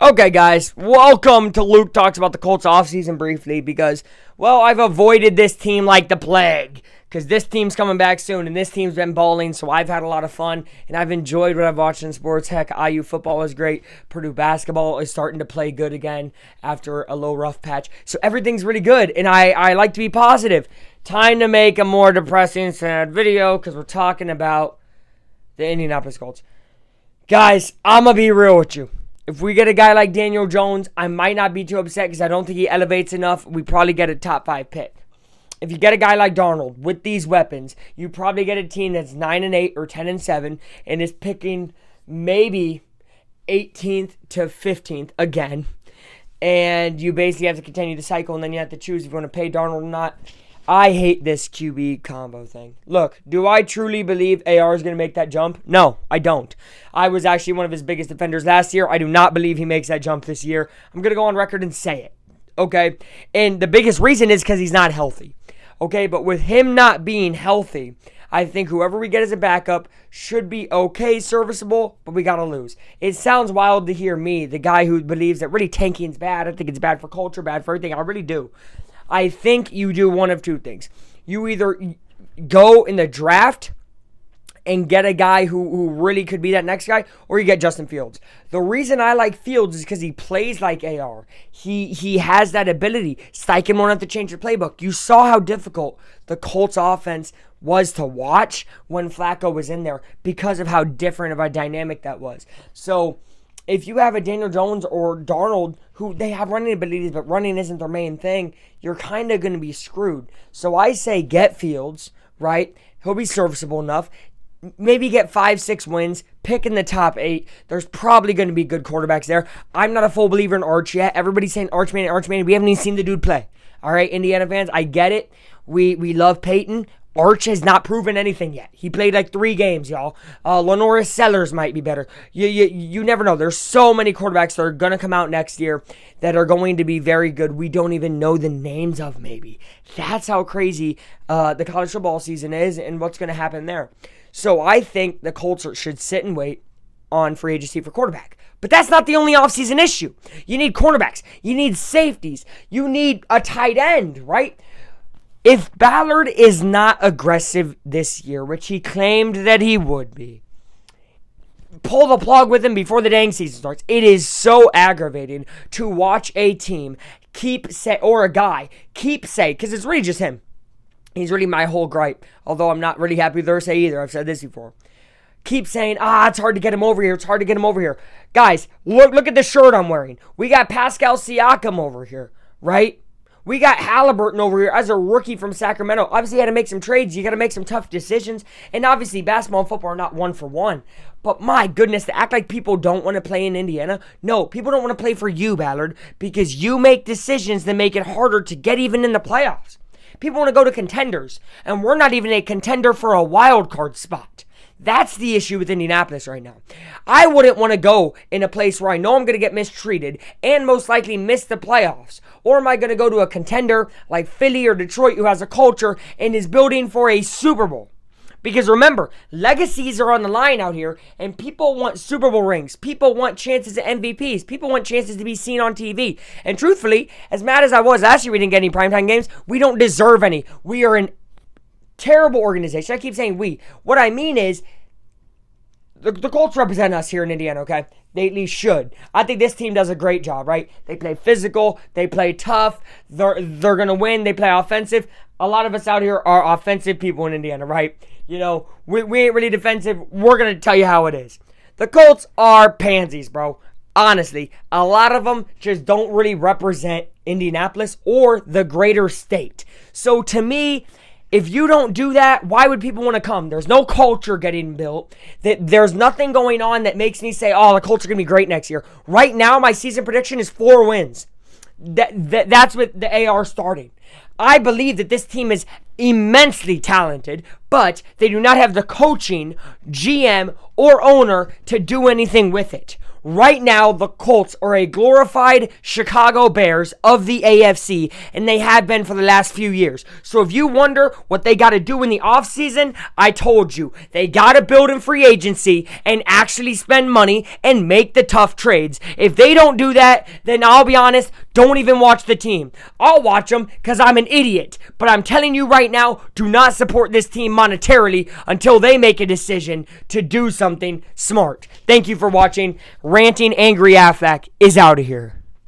Okay, guys, welcome to Luke Talks About the Colts offseason briefly because, well, I've avoided this team like the plague because this team's coming back soon and this team's been balling, so I've had a lot of fun and I've enjoyed what I've watched in sports. Heck, IU football is great. Purdue basketball is starting to play good again after a low rough patch, so everything's really good and I like to be positive. Time to make a more depressing, sad video because we're talking about the Indianapolis Colts. Guys, I'm going to be real with you. If we get a guy like Daniel Jones, I might not be too upset because I don't think he elevates enough. We probably get a top 5 pick. If you get a guy like Darnold with these weapons, you probably get a team that's 9-8 or 10-7 and is picking maybe 18th to 15th again. And you basically have to continue the cycle, and then you have to choose if you want to pay Darnold or not. I hate this QB combo thing. Look, do I truly believe AR is going to make that jump? No, I don't. I was actually one of his biggest defenders last year. I do not believe he makes that jump this year. I'm going to go on record and say it. Okay? And the biggest reason is because he's not healthy. Okay? But with him not being healthy, I think whoever we get as a backup should be okay, serviceable, but we got to lose. It sounds wild to hear me, the guy who believes that really tanking's bad. I think it's bad for culture, bad for everything. I really do. I think you do one of two things. You either go in the draft and get a guy who really could be that next guy, or you get Justin Fields. The reason I like Fields is because he plays like AR. He has that ability. Steichen won't have to change the playbook. You saw how difficult the Colts offense was to watch when Flacco was in there because of how different of a dynamic that was. So if you have a Daniel Jones or Darnold who they have running abilities, but running isn't their main thing, you're kind of going to be screwed. So I say get Fields, right? He'll be serviceable enough. Maybe get 5-6 wins, pick in the top 8. There's probably going to be good quarterbacks there. I'm not a full believer in Arch yet. Everybody's saying Archman. We haven't even seen the dude play. All right, Indiana fans, I get it. We love Peyton. Arch has not proven anything yet. He played like 3 games, y'all. Lenoris Sellers might be better. You never know. There's so many quarterbacks that are going to come out next year that are going to be very good. We don't even know the names of maybe. That's how crazy the college football season is and what's going to happen there. So I think the Colts should sit and wait on free agency for quarterback. But that's not the only offseason issue. You need cornerbacks. You need safeties. You need a tight end, right? If Ballard is not aggressive this year, which he claimed that he would be, pull the plug with him before the dang season starts. It is so aggravating to watch a team or a guy keep saying, because it's really just him. He's really my whole gripe, although I'm not really happy with Irsay either. I've said this before. Keep saying, it's hard to get him over here. It's hard to get him over here. Guys, look at the shirt I'm wearing. We got Pascal Siakam over here, right? We got Halliburton over here as a rookie from Sacramento. Obviously, you had to make some trades. You got to make some tough decisions. And obviously, basketball and football are not one for one. But my goodness, to act like people don't want to play in Indiana. No, people don't want to play for you, Ballard, because you make decisions that make it harder to get even in the playoffs. People want to go to contenders, and we're not even a contender for a wild card spot. That's the issue with Indianapolis right now. I wouldn't want to go in a place where I know I'm going to get mistreated and most likely miss the playoffs. Or am I going to go to a contender like Philly or Detroit who has a culture and is building for a Super Bowl? Because remember, legacies are on the line out here, and people want Super Bowl rings. People want chances at MVPs. People want chances to be seen on TV. And truthfully, as mad as I was last year we didn't get any primetime games, we don't deserve any. We are an terrible organization. I keep saying we. What I mean is, the Colts represent us here in Indiana, okay? They at least should. I think this team does a great job, right? They play physical. They play tough. They're going to win. They play offensive. A lot of us out here are offensive people in Indiana, right? You know, we ain't really defensive. We're going to tell you how it is. The Colts are pansies, bro. Honestly, a lot of them just don't really represent Indianapolis or the greater state. So to me, if you don't do that, why would people want to come? There's no culture getting built. There's nothing going on that makes me say, the Colts are going to be great next year. Right now, my season prediction is 4 wins. That's with the AR starting. I believe that this team is immensely talented, but they do not have the coaching, GM, or owner to do anything with it. Right now, the Colts are a glorified Chicago Bears of the AFC, and they have been for the last few years. So if you wonder what they got to do in the offseason, I told you. They got to build in free agency and actually spend money and make the tough trades. If they don't do that, then I'll be honest, don't even watch the team. I'll watch them because I'm an idiot. But I'm telling you right now, do not support this team monetarily until they make a decision to do something smart. Thank you for watching. Ranting Angry Affleck is out of here.